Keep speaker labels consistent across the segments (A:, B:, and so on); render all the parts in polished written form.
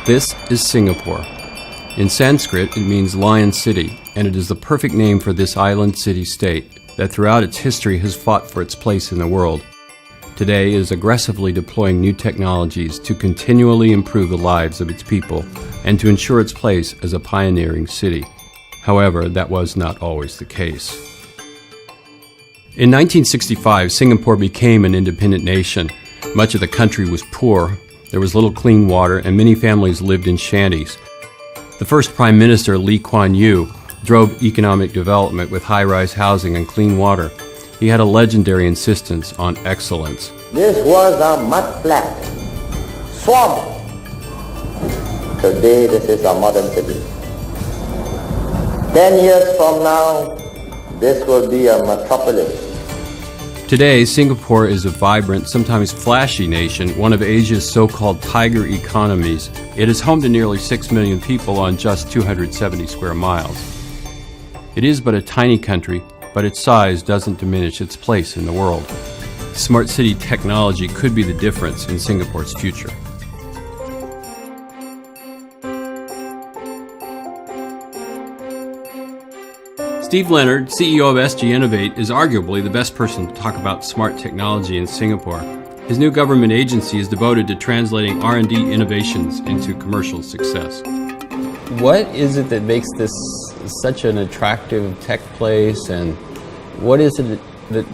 A: This is Singapore. In Sanskrit, it means Lion City, and it is the perfect name for this island city-state that throughout its history has fought for its place in the world. Today, it is aggressively deploying new technologies to continually improve the lives of its people and to ensure its place as a pioneering city. However, that was not always the case. In 1965, Singapore became an independent nation. Much of the country was poor, there was little clean water, and many families lived in shanties. The first Prime Minister, Lee Kuan Yew, drove economic development with high-rise housing and clean water. He had a legendary insistence on excellence.
B: This was a mud flat, swamp. Today, this is a modern city. 10 years from now, this will be a metropolis.
A: Today, Singapore is a vibrant, sometimes flashy nation, one of Asia's so-called tiger economies. It is home to nearly 6 million people on just 270 square miles. It is but a tiny country, but its size doesn't diminish its place in the world. Smart city technology could be the difference in Singapore's future. Steve Leonard, CEO of SG Innovate, is arguably the best person to talk about smart technology in Singapore. His new government agency is devoted to translating R&D innovations into commercial success.
C: What is it that makes this such an attractive tech place, and what is it that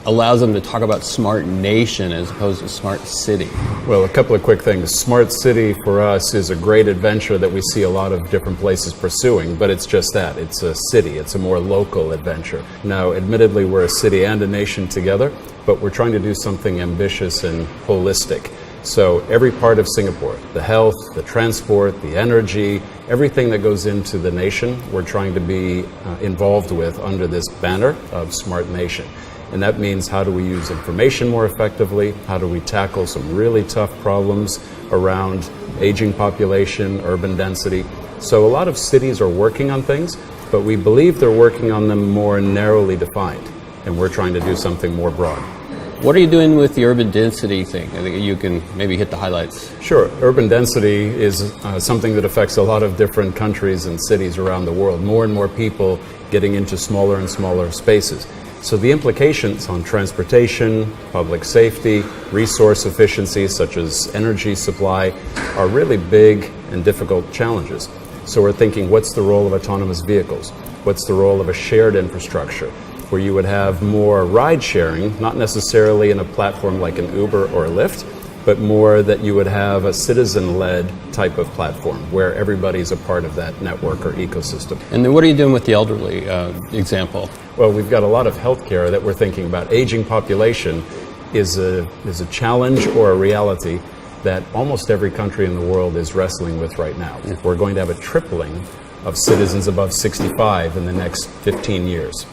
C: allows them to talk about smart nation as opposed to smart city?
D: Well, a couple of quick things. Smart city for us is a great adventure that we see a lot of different places pursuing, but it's just that. It's a city. It's a more local adventure. Now, admittedly, we're a city and a nation together, but we're trying to do something ambitious and holistic. So every part of Singapore, the health, the transport, the energy, everything that goes into the nation, we're trying to be involved with under this banner of Smart Nation. And that means, how do we use information more effectively? How do we tackle some really tough problems around aging population, urban density? So a lot of cities are working on things, but we believe they're working on them more narrowly defined. And we're trying to do something more broad.
C: What are you doing with the urban density thing? I think you can maybe hit the highlights.
D: Sure. Urban density is something that affects a lot of different countries and cities around the world. More and more people getting into smaller and smaller spaces. So the implications on transportation, public safety, resource efficiency such as energy supply are really big and difficult challenges. So we're thinking, what's the role of autonomous vehicles? What's the role of a shared infrastructure where you would have more ride sharing, not necessarily in a platform like an Uber or a Lyft, but more that you would have a citizen-led type of platform where everybody's a part of that network or ecosystem.
C: And then what are you doing with the elderly example?
D: Well, we've got a lot of healthcare that we're thinking about. Aging population is a challenge or a reality that almost every country in the world is wrestling with right now. Yeah. We're going to have a tripling of citizens above 65 in the next 15 years.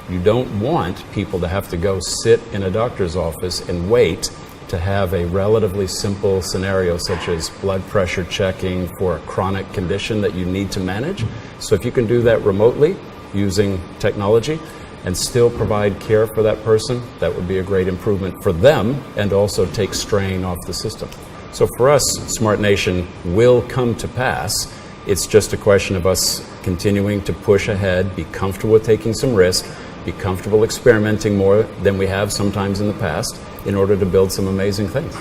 D: You don't want people to have to go sit in a doctor's office and wait to have a relatively simple scenario such as blood pressure checking for a chronic condition that you need to manage. So if you can do that remotely using technology and still provide care for that person, that would be a great improvement for them and also take strain off the system. So for us, Smart Nation will come to pass. It's just a question of us continuing to push ahead, be comfortable with taking some risk, be comfortable experimenting more than we have sometimes in the past in order to build some amazing things.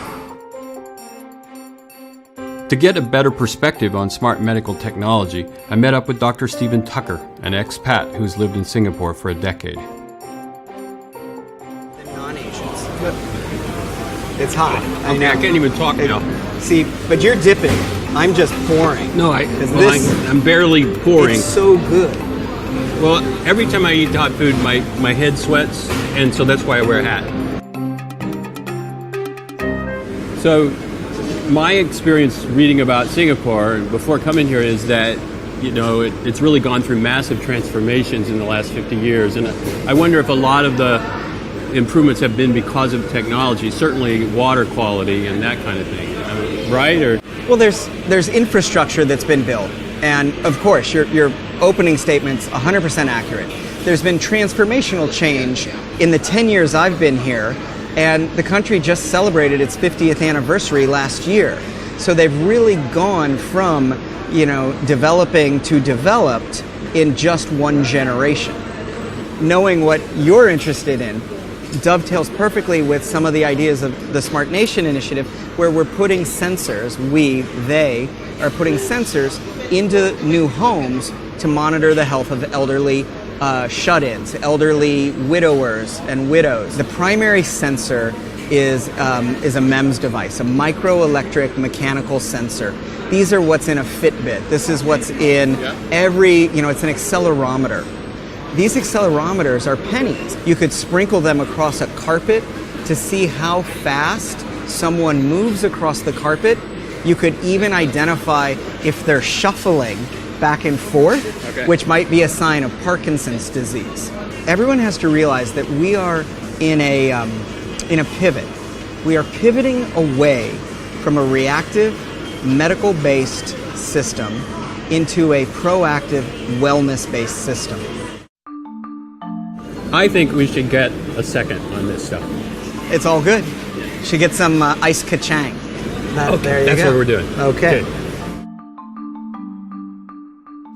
A: To get a better perspective on smart medical technology, I met up with Dr. Stephen Tucker, an expat who's lived in Singapore for a decade.
E: The non-Asians. It's hot.
A: I can't even talk now.
E: See, but you're dipping. I'm just pouring.
A: No, I'm barely pouring.
E: It's so good.
A: Well, every time I eat hot food, my head sweats, and so that's why I wear a hat. So my experience reading about Singapore before coming here is that, it's really gone through massive transformations in the last 50 years. And I wonder if a lot of the improvements have been because of technology, certainly water quality and that kind of thing, right?
E: Well, there's infrastructure that's been built. And of course, your opening statement's 100% accurate. There's been transformational change in the 10 years I've been here, and the country just celebrated its 50th anniversary last year. So they've really gone from, developing to developed in just one generation. Knowing what you're interested in dovetails perfectly with some of the ideas of the Smart Nation initiative, where we're putting sensors, they are putting sensors into new homes to monitor the health of elderly shut-ins, elderly widowers and widows. The primary sensor is a MEMS device, a microelectric mechanical sensor. These are what's in a Fitbit. This is what's in every, it's an accelerometer. These accelerometers are pennies. You could sprinkle them across a carpet to see how fast someone moves across the carpet. You could even identify if they're shuffling back and forth, which might be a sign of Parkinson's disease. Everyone has to realize that we are in a pivot. We are pivoting away from a reactive, medical-based system into a proactive, wellness-based system.
A: I think we should get a second on this stuff.
E: It's all good. Should get some ice kachang. There you
A: that's
E: go.
A: what we're doing.
E: Okay.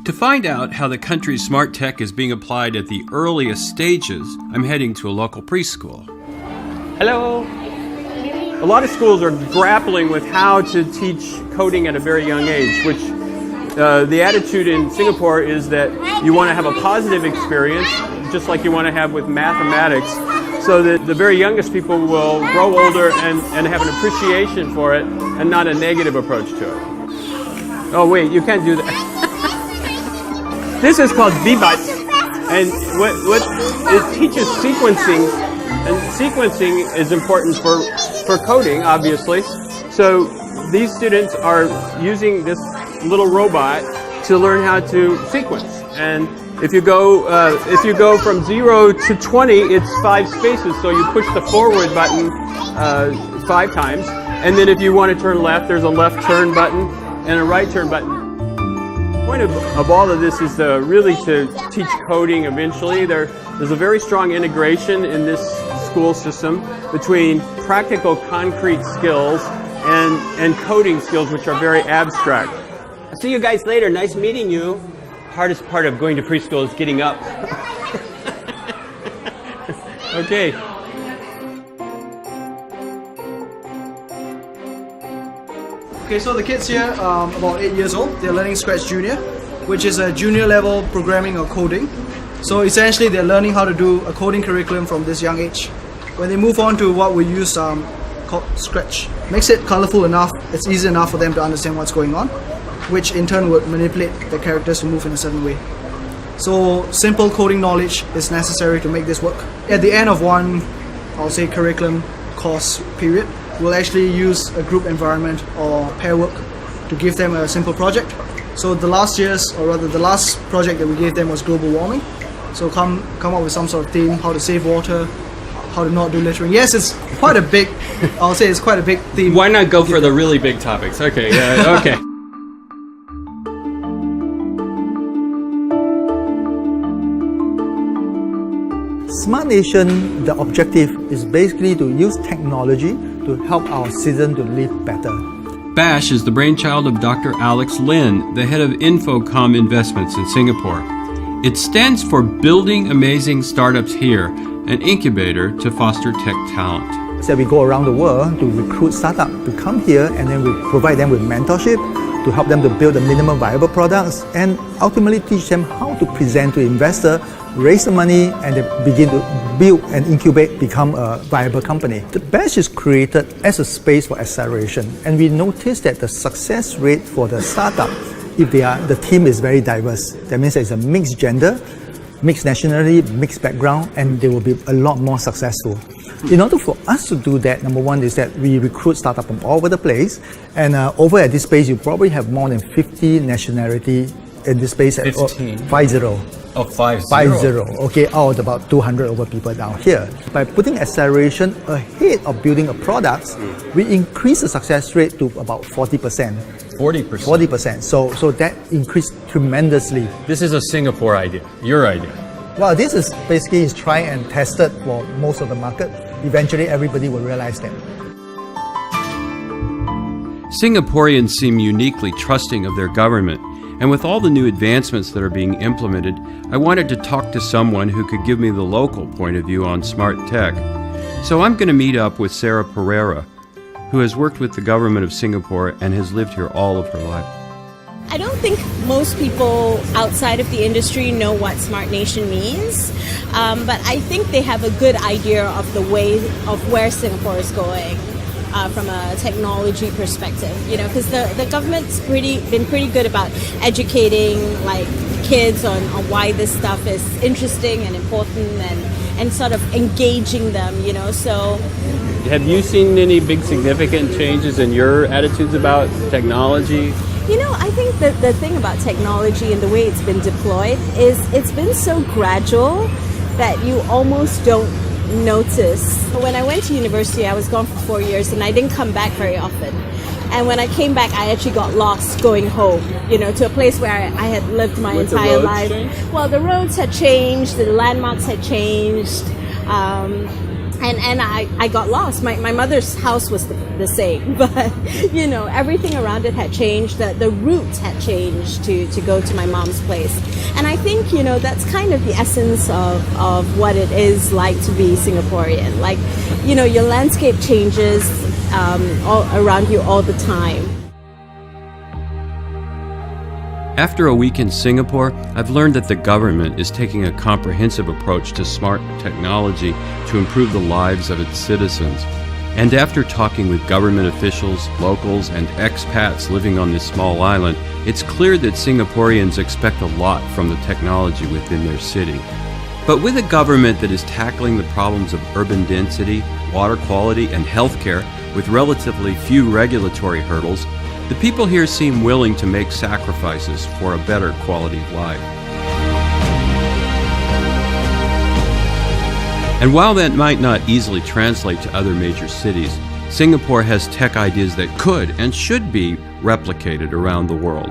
A: To find out how the country's smart tech is being applied at the earliest stages, I'm heading to a local preschool. Hello. A lot of schools are grappling with how to teach coding at a very young age, which the attitude in Singapore is that you want to have a positive experience, just like you want to have with mathematics, so that the very youngest people will grow older and have an appreciation for it and not a negative approach to it. Oh wait, you can't do that. This is called VBUT, and what it teaches sequencing, and sequencing is important for coding, obviously. So these students are using this little robot to learn how to sequence. And if you go from 0 to 20, it's 5 spaces. So you push the forward button 5 times, and then if you want to turn left, there's a left turn button and a right turn button. The point of all of this is really to teach coding eventually. There's a very strong integration in this school system between practical concrete skills and coding skills, which are very abstract. I'll see you guys later. Nice meeting you. Hardest part of going to preschool is getting up. Okay.
F: Okay, so the kids here are about 8 years old. They're learning Scratch Junior, which is a junior level programming or coding. So essentially they're learning how to do a coding curriculum from this young age. When they move on to what we use called Scratch, makes it colorful enough, it's easy enough for them to understand what's going on, which in turn would manipulate the characters to move in a certain way. So simple coding knowledge is necessary to make this work. At the end of one, I'll say curriculum course period, we'll actually use a group environment or pair work to give them a simple project. So the last project that we gave them was global warming. So come up with some sort of theme, how to save water, how to not do littering. Yes, it's quite a big, I'll say it's quite a big theme.
A: Why not go for the really big topics? Okay, yeah, okay.
G: Smart Nation, the objective is basically to use technology to help our citizens to live better.
A: BASH is the brainchild of Dr. Alex Lin, the head of Infocom Investments in Singapore. It stands for Building Amazing Startups Here, an incubator to foster tech talent.
G: So we go around the world to recruit startups to come here, and then we provide them with mentorship to help them to build the minimum viable products and ultimately teach them how to present to investors, raise the money, and then begin to build and incubate, become a viable company. The BASH is created as a space for acceleration, and we noticed that the success rate for the startup, if the team is very diverse, that means there's a mixed gender, mixed nationality, mixed background, and they will be a lot more successful. In order for us to do that, number one is that we recruit startups from all over the place, and over at this space you probably have more than 50 nationality in this space.
A: 15?
G: 50.
A: Oh, 50.
G: 50, okay, out of about 200 over people down here. By putting acceleration ahead of building a product, we increase the success rate to about 40%.
A: 40%.
G: 40%. So that increased tremendously.
A: This is a Singapore idea, your idea.
G: Well, this is basically tried and tested for most of the market. Eventually, everybody will realize that.
A: Singaporeans seem uniquely trusting of their government, and with all the new advancements that are being implemented, I wanted to talk to someone who could give me the local point of view on smart tech. So I'm going to meet up with Sarah Pereira, who has worked with the government of Singapore and has lived here all of her life.
H: I don't think most people outside of the industry know what Smart Nation means, but I think they have a good idea of the way of where Singapore is going from a technology perspective. You know, because the government's been pretty good about educating like kids on why this stuff is interesting and important and sort of engaging them. You know, so.
C: Have you seen any big significant changes in your attitudes about technology?
H: You know, I think that the thing about technology and the way it's been deployed is it's been so gradual that you almost don't notice. When I went to university, I was gone for 4 years and I didn't come back very often. And when I came back, I actually got lost going home, you know, to a place where I had lived my entire life. Well, the roads had changed, the landmarks had changed. And I got lost. My mother's house was the same, but you know, everything around it had changed. The route had changed to go to my mom's place. And I think, you know, that's kind of the essence of what it is like to be Singaporean. Like, you know, your landscape changes all around you all the time.
A: After a week in Singapore, I've learned that the government is taking a comprehensive approach to smart technology to improve the lives of its citizens. And after talking with government officials, locals, and expats living on this small island, it's clear that Singaporeans expect a lot from the technology within their city. But with a government that is tackling the problems of urban density, water quality, and healthcare with relatively few regulatory hurdles, the people here seem willing to make sacrifices for a better quality of life. And while that might not easily translate to other major cities, Singapore has tech ideas that could and should be replicated around the world.